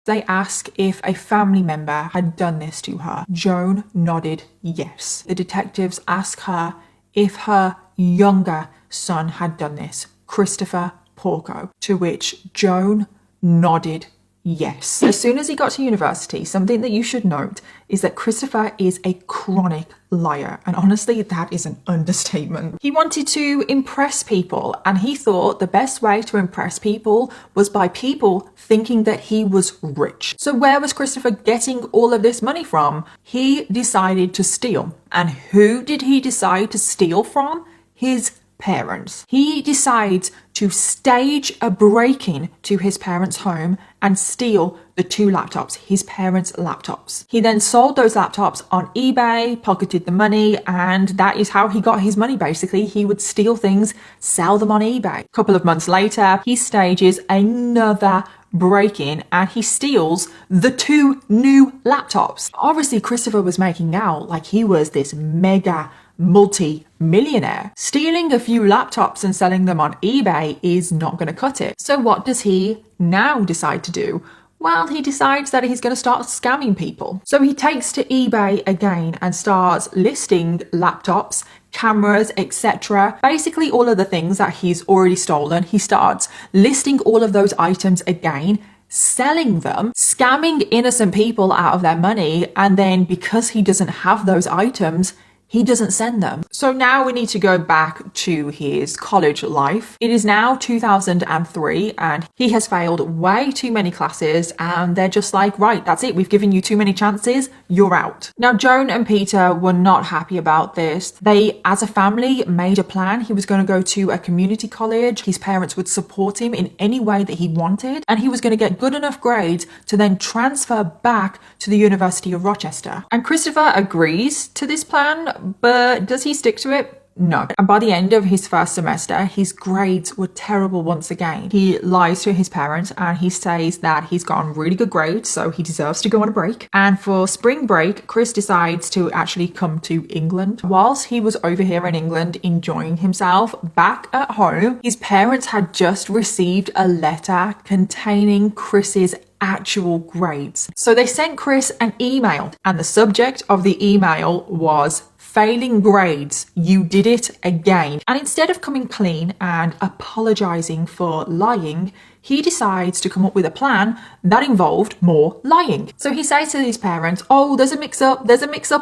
They ask if a family member had done this to her. Joan nodded yes. The detectives ask her if her younger son had done this, Christopher Porco, to which Joan nodded yes. As soon as he got to university, something that you should note is that Christopher is a chronic liar. And honestly, that is an understatement. He wanted to impress people, and he thought the best way to impress people was by people thinking that he was rich. So where was Christopher getting all of this money from? He decided to steal. And who did he decide to steal from? His parents. He decides to stage a break-in to his parents' home and steal the 2 laptops, his parents' laptops. He then sold those laptops on eBay, pocketed the money, and that is how he got his money basically. He would steal things, sell them on eBay. A couple of months later, he stages another break-in and he steals the 2 new laptops. Obviously, Christopher was making out like he was this mega multi-millionaire. Stealing a few laptops and selling them on eBay is not going to cut it. So what does he now decide to do? Well, he decides that he's going to start scamming people. So he takes to eBay again and starts listing laptops, cameras, etc. Basically all of the things that he's already stolen. He starts listing all of those items again, selling them, scamming innocent people out of their money, and then because he doesn't have those items, he doesn't send them. So now we need to go back to his college life. It is now 2003 and he has failed way too many classes and they're just like, right, that's it. We've given you too many chances. You're out. Now, Joan and Peter were not happy about this. They, as a family, made a plan. He was going to go to a community college. His parents would support him in any way that he wanted. And he was going to get good enough grades to then transfer back to the University of Rochester. And Christopher agrees to this plan, but does he stick to it? No. And by the end of his first semester, his grades were terrible once again. He lies to his parents and he says that he's gotten really good grades, so he deserves to go on a break. And for spring break, Chris decides to actually come to England. Whilst he was over here in England enjoying himself, back at home, his parents had just received a letter containing Chris's actual grades. So they sent Chris an email and the subject of the email was failing grades, you did it again. And instead of coming clean and apologizing for lying, he decides to come up with a plan that involved more lying. So he says to his parents, oh, there's a mix up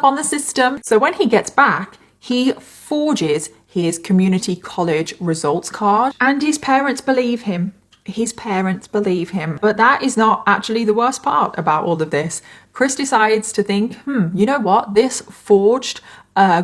on the system. So when he gets back, he forges his community college results card and his parents believe him. But that is not actually the worst part about all of this. Chris decides to think, you know what? This forged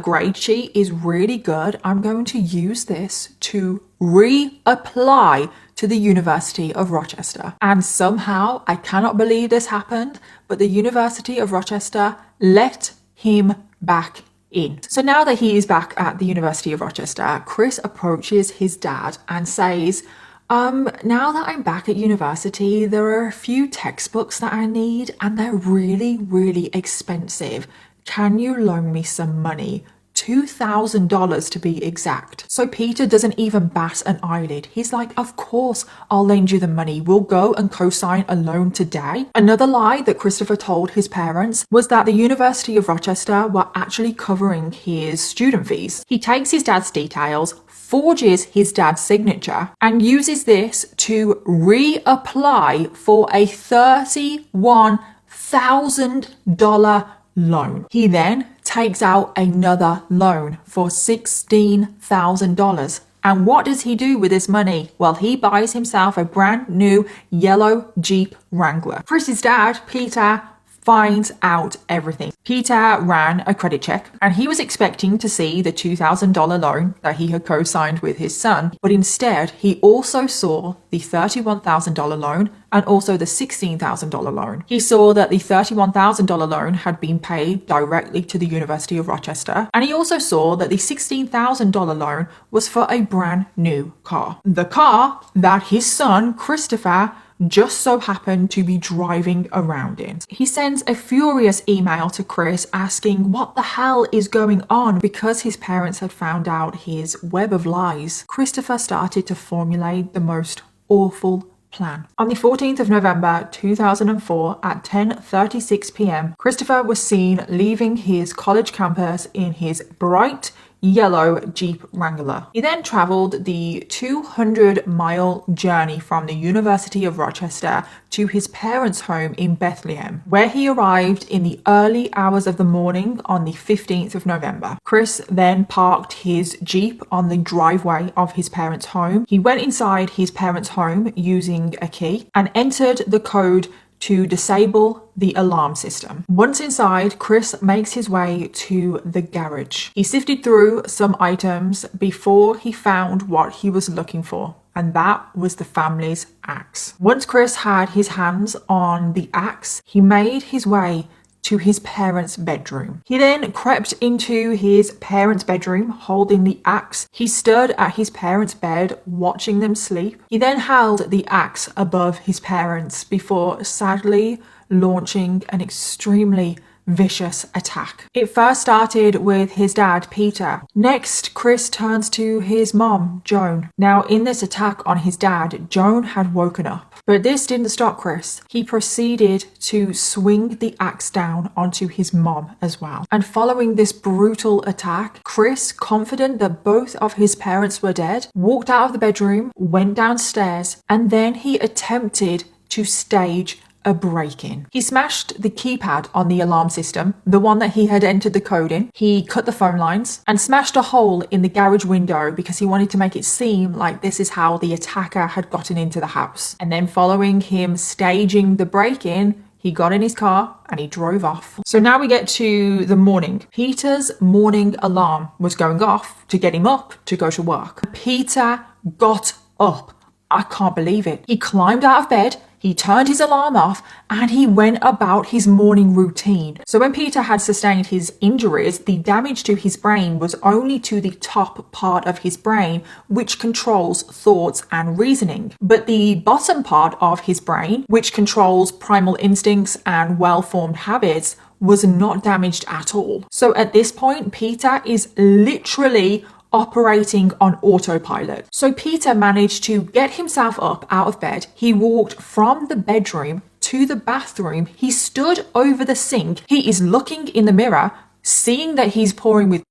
grade sheet is really good. I'm going to use this to reapply to the University of Rochester. And somehow, I cannot believe this happened, but the University of Rochester let him back in. So now that he is back at the University of Rochester, Chris approaches his dad and says, now that I'm back at university, there are a few textbooks that I need and they're really, really expensive. Can you loan me some money? $2,000 to be exact. So Peter doesn't even bat an eyelid. He's like, of course, I'll lend you the money. We'll go and co-sign a loan today. Another lie that Christopher told his parents was that the University of Rochester were actually covering his student fees. He takes his dad's details, forges his dad's signature, and uses this to reapply for a $31,000 loan. He then takes out another loan for $16,000. And what does he do with this money? Well, he buys himself a brand new yellow Jeep Wrangler. Chris's dad, Peter, finds out everything. Peter ran a credit check and he was expecting to see the $2,000 loan that he had co-signed with his son, but instead he also saw the $31,000 loan and also the $16,000 loan. He saw that the $31,000 loan had been paid directly to the University of Rochester, and he also saw that the $16,000 loan was for a brand new car. The car that his son, Christopher, just so happened to be driving around in. He sends a furious email to Chris asking what the hell is going on because his parents had found out his web of lies. Christopher started to formulate the most awful plan. On the 14th of November 2004 at 10:36 p.m., Christopher was seen leaving his college campus in his bright yellow Jeep Wrangler. He then travelled the 200-mile journey from the University of Rochester to his parents' home in Bethlehem, where he arrived in the early hours of the morning on the 15th of November. Chris then parked his Jeep on the driveway of his parents' home. He went inside his parents' home using a key and entered the code to disable the alarm system. Once inside, Chris makes his way to the garage. He sifted through some items before he found what he was looking for, and that was the family's axe. Once Chris had his hands on the axe, he made his way to his parents' bedroom. He then crept into his parents' bedroom holding the axe. He stood at his parents' bed watching them sleep. He then held the axe above his parents before sadly launching an extremely vicious attack. It first started with his dad, Peter. Next, Chris turns to his mom, Joan. Now, in this attack on his dad, Joan had woken up. But this didn't stop Chris. He proceeded to swing the axe down onto his mom as well. And following this brutal attack, Chris, confident that both of his parents were dead, walked out of the bedroom, went downstairs, and then he attempted to stage a break-in. He smashed the keypad on the alarm system, the one that he had entered the code in. He cut the phone lines and smashed a hole in the garage window because he wanted to make it seem like this is how the attacker had gotten into the house. And then following him staging the break-in, he got in his car and he drove off. So now we get to the morning. Peter's morning alarm was going off to get him up to go to work. Peter got up. I can't believe it. He climbed out of bed, he turned his alarm off, and he went about his morning routine. So when Peter had sustained his injuries, the damage to his brain was only to the top part of his brain, which controls thoughts and reasoning. But the bottom part of his brain, which controls primal instincts and well-formed habits, was not damaged at all. So at this point, Peter is literally operating on autopilot. So Peter managed to get himself up out of bed. He walked from the bedroom to the bathroom. He stood over the sink. He is looking in the mirror, seeing that he's pouring with,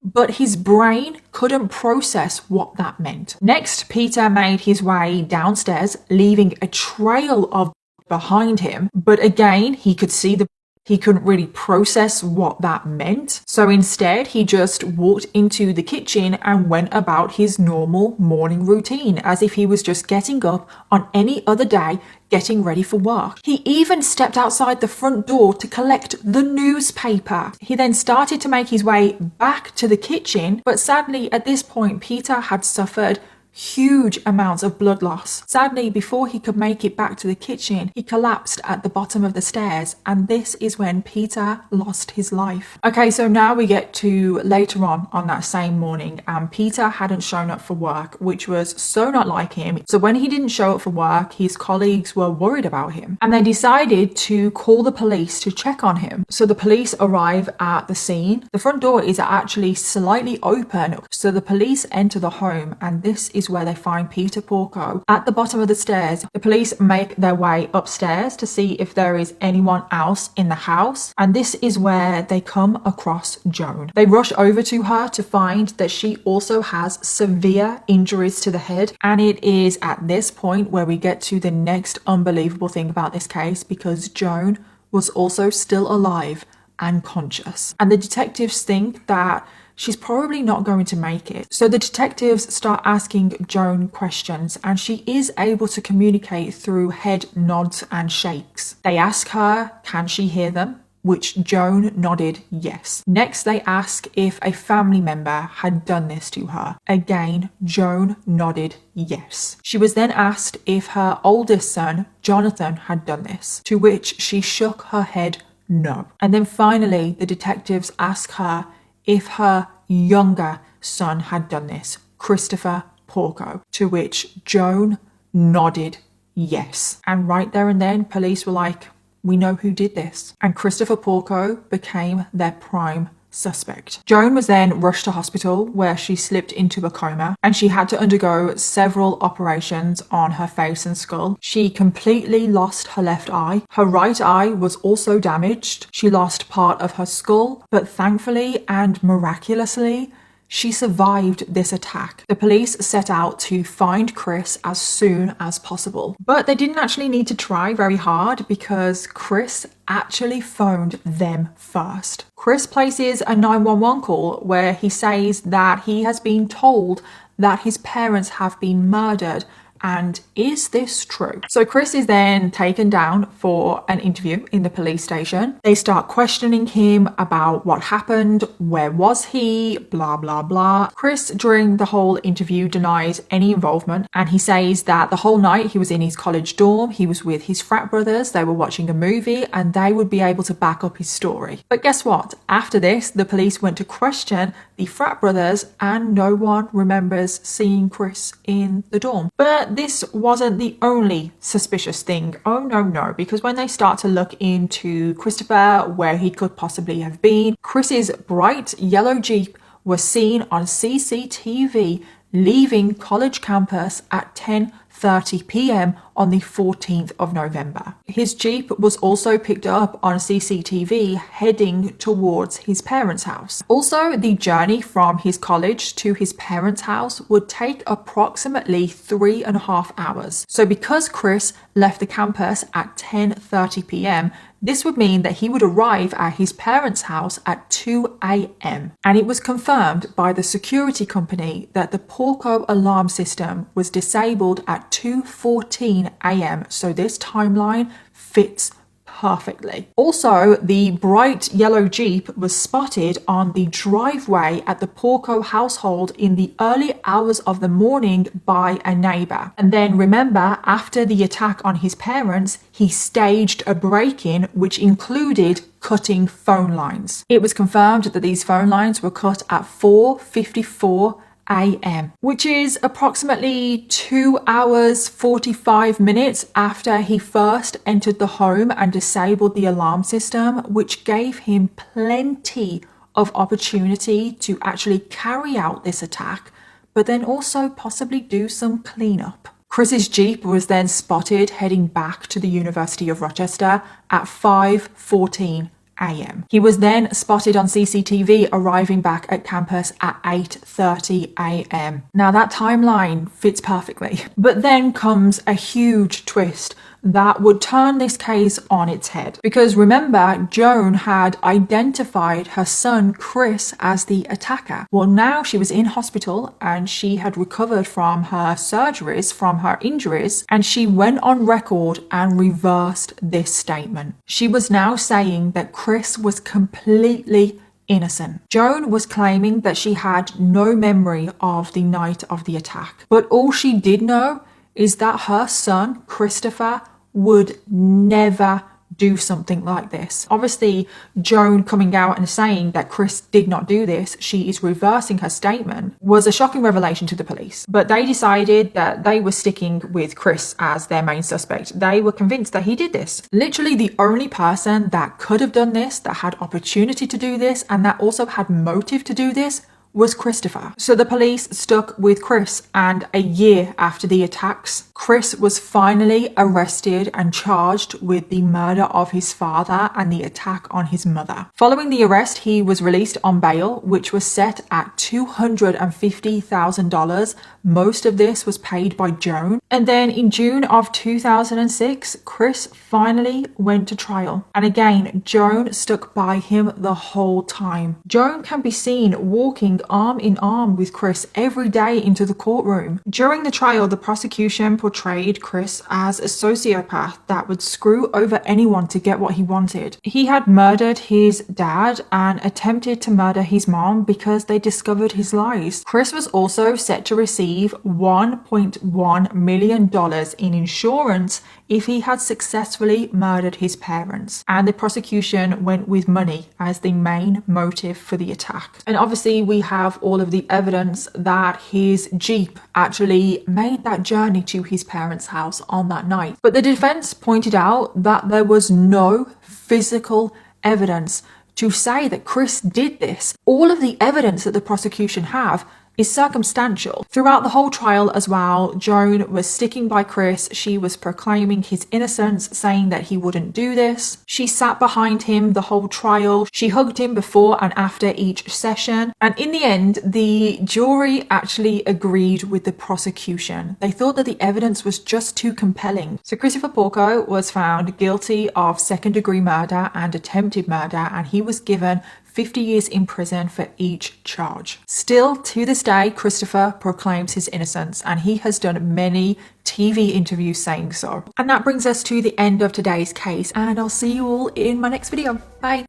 but his brain couldn't process what that meant. Next, Peter made his way downstairs, leaving a trail of behind him. But again, he couldn't really process what that meant. So instead, he just walked into the kitchen and went about his normal morning routine as if he was just getting up on any other day, getting ready for work. He even stepped outside the front door to collect the newspaper. He then started to make his way back to the kitchen, but sadly at this point, Peter had suffered huge amounts of blood loss. Sadly, before he could make it back to the kitchen, he collapsed at the bottom of the stairs, and this is when Peter lost his life. Okay, so now we get to later on that same morning, and Peter hadn't shown up for work, which was so not like him. So when he didn't show up for work, his colleagues were worried about him, and they decided to call the police to check on him. So the police arrive at the scene. The front door is actually slightly open, so the police enter the home, and this is where they find Peter Porco at the bottom of the stairs. The police make their way upstairs to see if there is anyone else in the house, and this is where they come across Joan. They rush over to her to find that she also has severe injuries to the head, and it is at this point where we get to the next unbelievable thing about this case, because Joan was also still alive and conscious, and the detectives think that she's probably not going to make it. So the detectives start asking Joan questions, and she is able to communicate through head nods and shakes. They ask her, can she hear them? Which Joan nodded yes. Next, they ask if a family member had done this to her. Again, Joan nodded yes. She was then asked if her oldest son, Jonathan, had done this, to which she shook her head no. And then finally, the detectives ask her if her younger son had done this, Christopher Porco, to which Joan nodded yes. And right there and then, police were like, we know who did this. And Christopher Porco became their prime suspect. Joan was then rushed to hospital where she slipped into a coma and she had to undergo several operations on her face and skull. She completely lost her left eye. Her right eye was also damaged. She lost part of her skull, but thankfully and miraculously, she survived this attack. The police set out to find Chris as soon as possible, but they didn't actually need to try very hard because Chris actually phoned them first. Chris places a 911 call where he says that he has been told that his parents have been murdered. And is this true? So Chris is then taken down for an interview in the police station. They start questioning him about what happened, where was he, blah, blah, blah. Chris, during the whole interview, denies any involvement and he says that the whole night he was in his college dorm, he was with his frat brothers, they were watching a movie and they would be able to back up his story. But guess what? After this, the police went to question the frat brothers and no one remembers seeing Chris in the dorm. But this wasn't the only suspicious thing. Oh no, because when they start to look into Christopher, where he could possibly have been, Chris's bright yellow Jeep was seen on CCTV leaving college campus at 10:30 p.m. on the 14th of November. His Jeep was also picked up on CCTV heading towards his parents' house. Also, the journey from his college to his parents' house would take approximately 3.5 hours. So because Chris left the campus at 10:30 p.m., this would mean that he would arrive at his parents' house at 2 a.m. And it was confirmed by the security company that the Porco alarm system was disabled at 2:14 a.m. So this timeline fits perfectly. Also, the bright yellow Jeep was spotted on the driveway at the Porco household in the early hours of the morning by a neighbor. And then remember, after the attack on his parents, he staged a break-in which included cutting phone lines. It was confirmed that these phone lines were cut at 4:54 a.m., which is approximately 2 hours 45 minutes after he first entered the home and disabled the alarm system, which gave him plenty of opportunity to actually carry out this attack, but then also possibly do some cleanup. Chris's Jeep was then spotted heading back to the University of Rochester at 5:14 a.m. He was then spotted on CCTV arriving back at campus at 8:30 a.m. Now that timeline fits perfectly, but then comes a huge twist that would turn this case on its head. Because remember, Joan had identified her son Chris as the attacker. Well, now she was in hospital and she had recovered from her surgeries, from her injuries, and she went on record and reversed this statement. She was now saying that Chris was completely innocent. Joan was claiming that she had no memory of the night of the attack, but all she did know is that her son, Christopher, would never do something like this. Obviously, Joan coming out and saying that Chris did not do this, she is reversing her statement, was a shocking revelation to the police. But they decided that they were sticking with Chris as their main suspect. They were convinced that he did this. Literally the only person that could have done this, that had opportunity to do this, and that also had motive to do this, was Christopher. So the police stuck with Chris, and a year after the attacks, Chris was finally arrested and charged with the murder of his father and the attack on his mother. Following the arrest, he was released on bail, which was set at $250,000. Most of this was paid by Joan. And then in June of 2006, Chris finally went to trial. And again, Joan stuck by him the whole time. Joan can be seen walking arm in arm with Chris every day into the courtroom. During the trial, the prosecution portrayed Chris as a sociopath that would screw over anyone to get what he wanted. He had murdered his dad and attempted to murder his mom because they discovered his lies. Chris was also set to receive $1.1 million in insurance if he had successfully murdered his parents. And the prosecution went with money as the main motive for the attack. And obviously we have all of the evidence that his Jeep actually made that journey to his parents' house on that night. But the defense pointed out that there was no physical evidence to say that Chris did this. All of the evidence that the prosecution have is circumstantial. Throughout the whole trial as well, Joan was sticking by Chris. She was proclaiming his innocence, saying that he wouldn't do this. She sat behind him the whole trial. She hugged him before and after each session. And in the end, the jury actually agreed with the prosecution. They thought that the evidence was just too compelling. So Christopher Porco was found guilty of second-degree murder and attempted murder, and he was given 50 years in prison for each charge. Still, to this day, Christopher proclaims his innocence, and he has done many TV interviews saying so. And that brings us to the end of today's case, and I'll see you all in my next video. Bye.